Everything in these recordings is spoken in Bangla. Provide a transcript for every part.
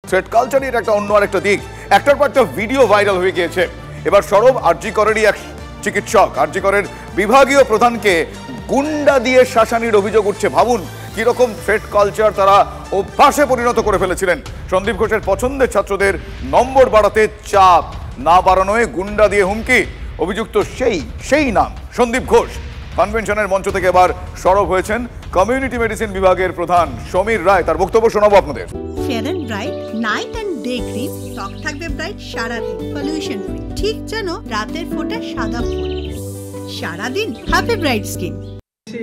থ্রেড কালচারের একটা অন্য আরেকটা দিক, একটার পর একটা ভিডিও ভাইরাল হয়ে গিয়েছে। এবার সরব আরজি করেরই এক চিকিৎসক, আরজি করের বিভাগীয় প্রধানকে গুন্ডা দিয়ে শাসানির অভিযোগ উঠছে। ভাবুন কিরকম থ্রেড কালচার তারা অভ্যাসে পরিণত করে ফেলেছিলেন। সন্দীপ ঘোষের পছন্দের ছাত্রদের নম্বর বাড়াতে চাপ, না বাড়ানোয় গুন্ডা দিয়ে হুমকি। অভিযুক্ত সেই নাম সন্দীপ ঘোষ। কনভেনশনের মঞ্চ থেকে এবার সরব হয়েছেন কমিউনিটি মেডিসিন বিভাগের প্রধান সমীর রায়। তার বক্তব্য শোনাবো আপনাদের। Fair and bright night and day cream, ত্বক থাকবে ব্রাইট সারাদিন, পলিউশন ফ্রি, ঠিক যেন রাতের ফোঁটা সাদা ফুল। সারাদিন হ্যাপি ব্রাইট স্কিন।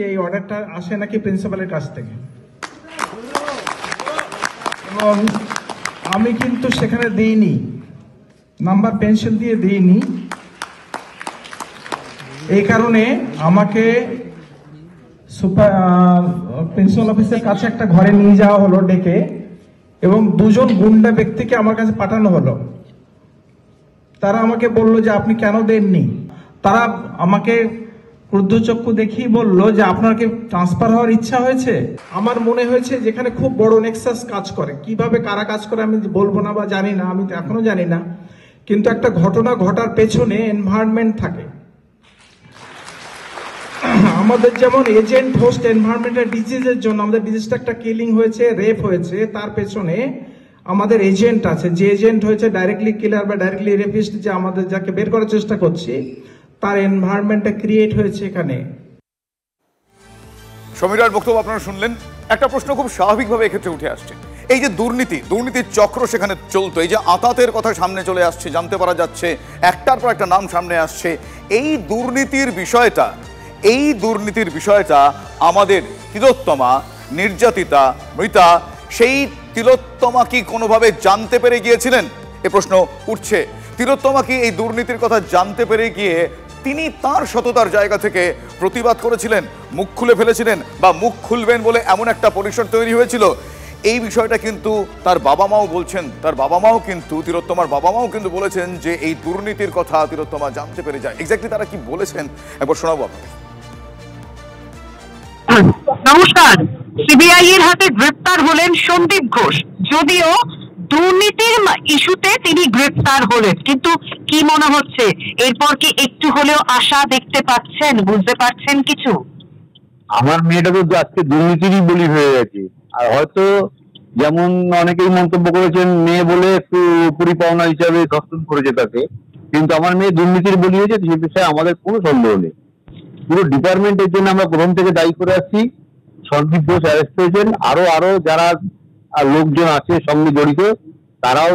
এই অর্ডারটা আসে নাকি প্রিন্সিপালের কাছ থেকে, এবং আমি কিন্তু সেখানে দিইনি, নাম্বার পেন্সিল দিয়ে দিইনি। এই কারণে আমাকে প্রিন্সিপাল অফিসের কাছে একটা ঘরে নিয়ে যাওয়া হলো ডেকে, এবং দুজন গুন্ডা ব্যক্তিকে আমার কাছে পাঠানো হলো। তারা আমাকে বললো যে আপনি কেন দেননি। তারা আমাকে ক্রুদ্ধচক্ষু দেখিয়ে বললো যে আপনার কি ট্রান্সফার হওয়ার ইচ্ছা হয়েছে। আমার মনে হয়েছে যেখানে খুব বড় নেক্সাস কাজ করে, কিভাবে কারা কাজ করে আমি বলবো না বা জানি না, আমি তো এখনো জানি না, কিন্তু একটা ঘটনা ঘটার পেছনে এনভায়রনমেন্ট থাকে। আমাদের যেমন এজেন্ট হোস্ট এনভায়রনমেন্টাল ডিজিজের জন্য, আমাদের ডিজিজটা একটা কিলিং হয়েছে, রেপ হয়েছে, তার পেছনে আমাদের এজেন্ট আছে। যে এজেন্ট হয়েছে ডাইরেক্টলি কিলার বা ডাইরেক্টলি রেপিস্ট, যে আমাদের যাকে বের করার চেষ্টা করছি, তার এনভায়রনমেন্টটা ক্রিয়েট হয়েছে এখানে। সমীরার বক্তব্য আপনারা শুনলেন। একটা প্রশ্ন খুব স্বাভাবিকভাবে এক্ষেত্রে উঠে আসছে, এই যে দুর্নীতির চক্র সেখানে চলতো, এই যে আতাতের কথা সামনে চলে আসছে, জানতে পারা যাচ্ছে একটার পর একটা নাম সামনে আসছে, এই দুর্নীতির বিষয়টা আমাদের তিলোত্তমা, নির্যাতিতা, মৃতা, সেই তিলোত্তমা কি কোনোভাবে জানতে পেরে গিয়েছিলেন? এ প্রশ্ন উঠছে। তিলোত্তমা কি এই দুর্নীতির কথা জানতে পেরে গিয়ে তিনি তার সততার জায়গা থেকে প্রতিবাদ করেছিলেন, মুখ খুলে ফেলেছিলেন, বা মুখ খুলবেন বলে এমন একটা পরিসর তৈরি হয়েছিল? এই বিষয়টা কিন্তু তার বাবা মাও বলছেন, তিলোত্তমার বাবা মাও কিন্তু বলেছেন যে এই দুর্নীতির কথা তিলোত্তমা জানতে পেরে যায়। এক্স্যাক্টলি তারা কি বলেছেন একবার শোনাবো আপনাদের। নমস্কার। সিবিআই এর হাতে গ্রেপ্তার হলেন সন্দীপ ঘোষ। যদিও দুর্নীতির ইস্যুতে তিনি গ্রেপ্তার হলেন, কিন্তু কি মনে হচ্ছে এরপর কি একটু হলেও আশা দেখতে পাচ্ছেন, বুঝতে পারছেন কিছু? আমার মেয়েটা তো আজকে দুর্নীতিরই বলি হয়ে গেছে। আর হয়তো যেমন অনেকেই মন্তব্য করেছেন মেয়ে বলে একটু পরিপাওনা হিসাবে ধর্ষণ করেছে তাকে, কিন্তু আমার মেয়ে দুর্নীতির বলি হয়েছে, সে বিষয়ে আমাদের কোনো সন্দেহ নেই। পুরো ডিপার্টমেন্টের জন্য আমরা প্রথম থেকে দায়ী করে আসছি। সন্দীপ ঘোষ অ্যারেস্ট হয়েছেন, আরো যারা লোকজন আছে সঙ্গে জড়িত তারাও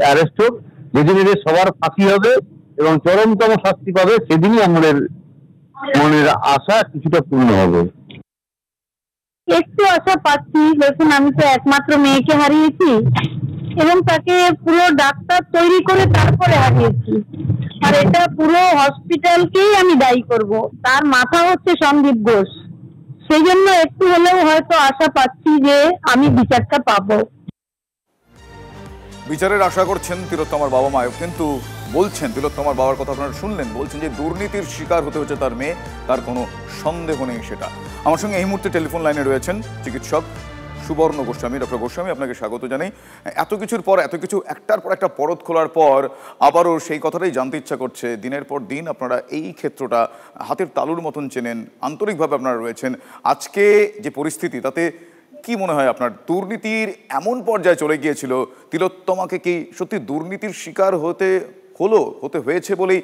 অ্যারেস্ট হোক। যেদিন এদের সবার ফাঁসি হবে এবং চরমতম শাস্তি পাবে, সেদিনই আমাদের মনের আশা কিছুটা পূর্ণ হবে। একটু আশা পাচ্ছি। দেখুন, আমি তো একমাত্র মেয়েকে হারিয়েছি এবং তাকে পুরো ডাক্তার তৈরি করে তারপরে হারিয়েছি, আর এটা পুরো হসপিটালকেই আমি দায়ী করব। তার মাথা হচ্ছে সন্দীপ ঘোষ। সেই জন্য একটু হলেও হয়তো আশা পাচ্ছি যে আমি বিচারটা পাবো। বিচারের আশা করছেন তিলোত্তমার বাবা মাও, কিন্তু বলছেন, তিলোত্তমার বাবার কথা আপনারা শুনলেন, বলছেন যে দুর্নীতির শিকার হতে হচ্ছে তার মেয়ে, তার কোনো সন্দেহ নেই সেটা। আমার সঙ্গে এই মুহূর্তে টেলিফোন লাইনে রয়েছেন চিকিৎসক সুবর্ণ গোস্বামী। ডক্টর গোস্বামী, আপনাকে স্বাগত জানাই। এত কিছুর পর, এত কিছু একটার পর একটা পরত খোলার পর আবারও সেই কথাটাই জানতে ইচ্ছা করছে। দিনের পর দিন আপনারা এই ক্ষেত্রটা হাতের তালুর মতন চেনেন, আন্তরিকভাবে আপনারা রয়েছেন। আজকে যে পরিস্থিতি, তাতে কি মনে হয় আপনার? দুর্নীতির এমন পর্যায়ে চলে গিয়েছিল, তিলোত্তমাকে কি সত্যি দুর্নীতির শিকার হতে হয়েছে বলেই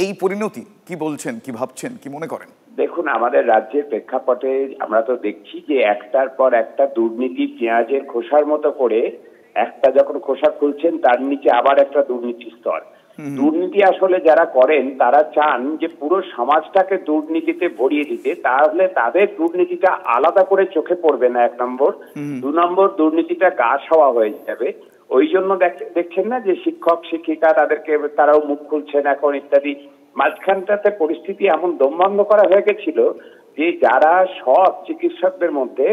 এই পরিণতি? কি বলছেন, কি ভাবছেন, কি মনে করেন? দেখুন, আমাদের রাজ্যের প্রেক্ষাপটে আমরা তো দেখছি যে একটার পর একটা দুর্নীতি পেঁয়াজের খোসার মতো করে, একটা যখন খোসা খুলছেন তার নিচে আবার একটা দুর্নীতি স্তর। দুর্নীতি আসলে যারা করেন তারা চান যে পুরো সমাজটাকে দুর্নীতিতে ভরিয়ে দিতে, তাহলে তাদের দুর্নীতিটা আলাদা করে চোখে পড়বে না, 1 নম্বর। 2 নম্বর, দুর্নীতিটা গা সওয়া হয়ে যাবে। ওই জন্য দেখছেন না যে শিক্ষক শিক্ষিকা তারাও মুখ খুলছেন এখন ইত্যাদি। মাঝখানটাতে পরিস্থিতি এমন দমবন্ধ করা হয়ে গেছিল যে যারা সৎ চিকিৎসকদের মধ্যে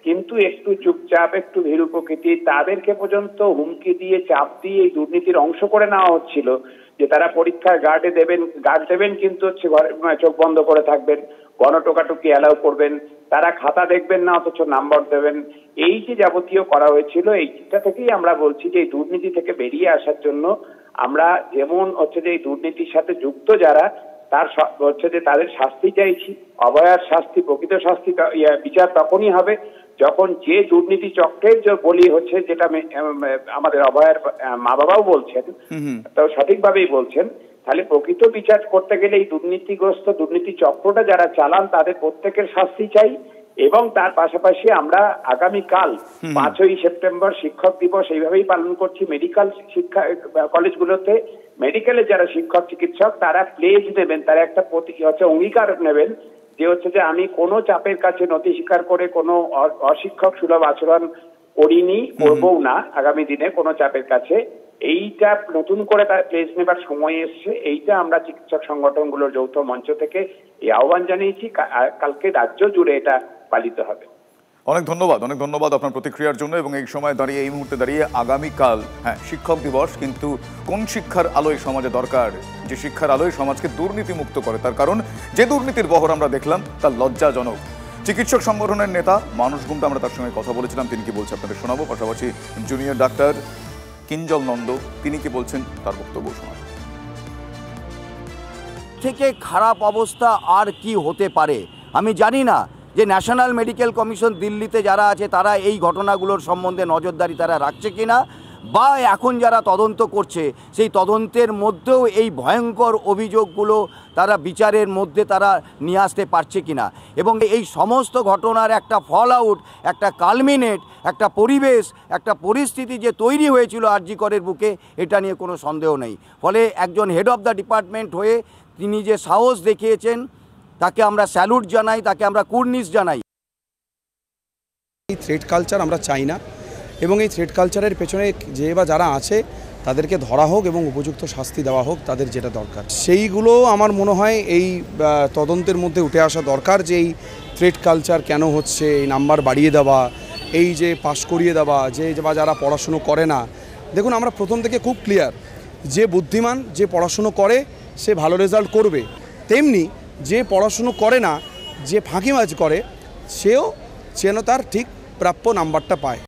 কিন্তু একটু চুপচাপ, একটু ভীরু প্রকৃতি, তাদেরকে পর্যন্ত হুমকি দিয়ে, চাপ দিয়ে এই দুর্নীতির অংশ করে নেওয়া হচ্ছিল। যে তারা পরীক্ষায় গার্ড দেবেন কিন্তু হচ্ছে ঘরে চোখ বন্ধ করে থাকবেন, গণটোকাটুকি অ্যালাউ করবেন, তারা খাতা দেখবেন না অথচ নাম্বার দেবেন। এই যে যাবতীয় করা হয়েছিল, এইটা থেকেই আমরা বলছি যে এই দুর্নীতি থেকে বেরিয়ে আসার জন্য আমরা যেমন হচ্ছে যে এই দুর্নীতির সাথে যুক্ত যারা তার হচ্ছে যে তাদের শাস্তি চাইছি। অভয়ার শাস্তি, প্রকৃত শাস্তি বিচার তখনই হবে যখন যে দুর্নীতি চক্রের যে বলি হচ্ছে, যেটা আমাদের অভয়ার মা বাবাও বলছেন, তো সঠিকভাবেই বলছেন, তাহলে প্রকৃত বিচার করতে গেলে এই দুর্নীতিগ্রস্ত দুর্নীতি চক্রটা যারা চালান তাদের প্রত্যেকের শাস্তি চাই। এবং তার পাশাপাশি আমরা আগামীকাল 5ই সেপ্টেম্বর শিক্ষক দিবস এইভাবেই পালন করছি। মেডিকেল শিক্ষা কলেজগুলোতে মেডিকেলে যারা শিক্ষক চিকিৎসক তারা প্লেজ নেবেন, তারা একটা অঙ্গীকার নেবেন যে হচ্ছে যে আমি কোনো চাপের কাছে নথি স্বীকার করে কোনো অশিক্ষক সুলভ আচরণ করিনি, করবও না আগামী দিনে কোনো চাপের কাছে। এইটা নতুন করে তার প্লেজ নেবার সময় এসছে। এইটা আমরা চিকিৎসক সংগঠনগুলোর যৌথ মঞ্চ থেকে এই আহ্বান জানিয়েছি। কালকে রাজ্য জুড়ে এটা পালিত হবে। অনেক ধন্যবাদ আপনার প্রতিক্রিয়ার জন্য। এবং এই সময় দাঁড়িয়ে, এই মুহূর্তে দাঁড়িয়ে আগামীকাল শিক্ষক দিবস, কিন্তু কোন শিক্ষার আলোয় সমাজে দরকার, যে শিক্ষার আলোয় সমাজকে দুর্নীতি মুক্ত করে, তার কারণ যে দুর্নীতির বহর আমরা দেখলাম তা লজ্জাজনক। চিকিৎসক সংগঠনের নেতা মানুষ গুমটা, আমরা তার সঙ্গে কথা বলেছিলাম, তিনি কি বলছে আপনাদের শোনাবো। পাশাপাশি জুনিয়র ডাক্তার কিঞ্জল নন্দ, তিনি কি বলছেন তার বক্তব্য শোনাবো। থেকে খারাপ অবস্থা আর কি হতে পারে আমি জানি না যে ন্যাশনাল মেডিকেল কমিশন দিল্লিতে যারা আছে তারা এই ঘটনাগুলোর সম্বন্ধে নজরদারি তারা রাখছে কিনা, বা এখন যারা তদন্ত করছে সেই তদন্তের মধ্যেও এই ভয়ঙ্কর অভিযোগগুলো তারা বিচারের মধ্যে তারা নিয়ে আসতে পারছে কিনা, এবং এই সমস্ত ঘটনার একটা ফল আউট, একটা কালমিনেট, একটা পরিবেশ, একটা পরিস্থিতি যে তৈরি হয়েছিল আরজি করের বুকে, এটা নিয়ে কোনো সন্দেহ নেই। ফলে একজন হেড অফ দ্য ডিপার্টমেন্ট হয়ে তিনি যে সাহস দেখিয়েছেন তাকে আমরা স্যালুট জানাই, তাকে আমরা কুর্নিশ জানাই। এই থ্রেড কালচার আমরা চাই না, এবং এই থ্রেড কালচারের পেছনে যে বা যারা আছে তাদেরকে ধরা হোক এবং উপযুক্ত শাস্তি দেওয়া হোক, তাদের যেটা দরকার সেইগুলো আমার মনে হয় এই তদন্তের মধ্যে উঠে আসা দরকার। যে এই থ্রেড কালচার কেন হচ্ছে, এই নাম্বার বাড়িয়ে দেওয়া, এই যে পাশ করিয়ে দেওয়া, যে বা যারা পড়াশুনো করে না। দেখুন, আমরা প্রথম থেকে খুব ক্লিয়ার যে বুদ্ধিমান, যে পড়াশুনো করে সে ভালো রেজাল্ট করবে, তেমনি যে পড়াশুনো করে না, যে ফাঁকিবাজ করে, সেও যেন তার ঠিক প্রাপ্য নাম্বারটা পায়।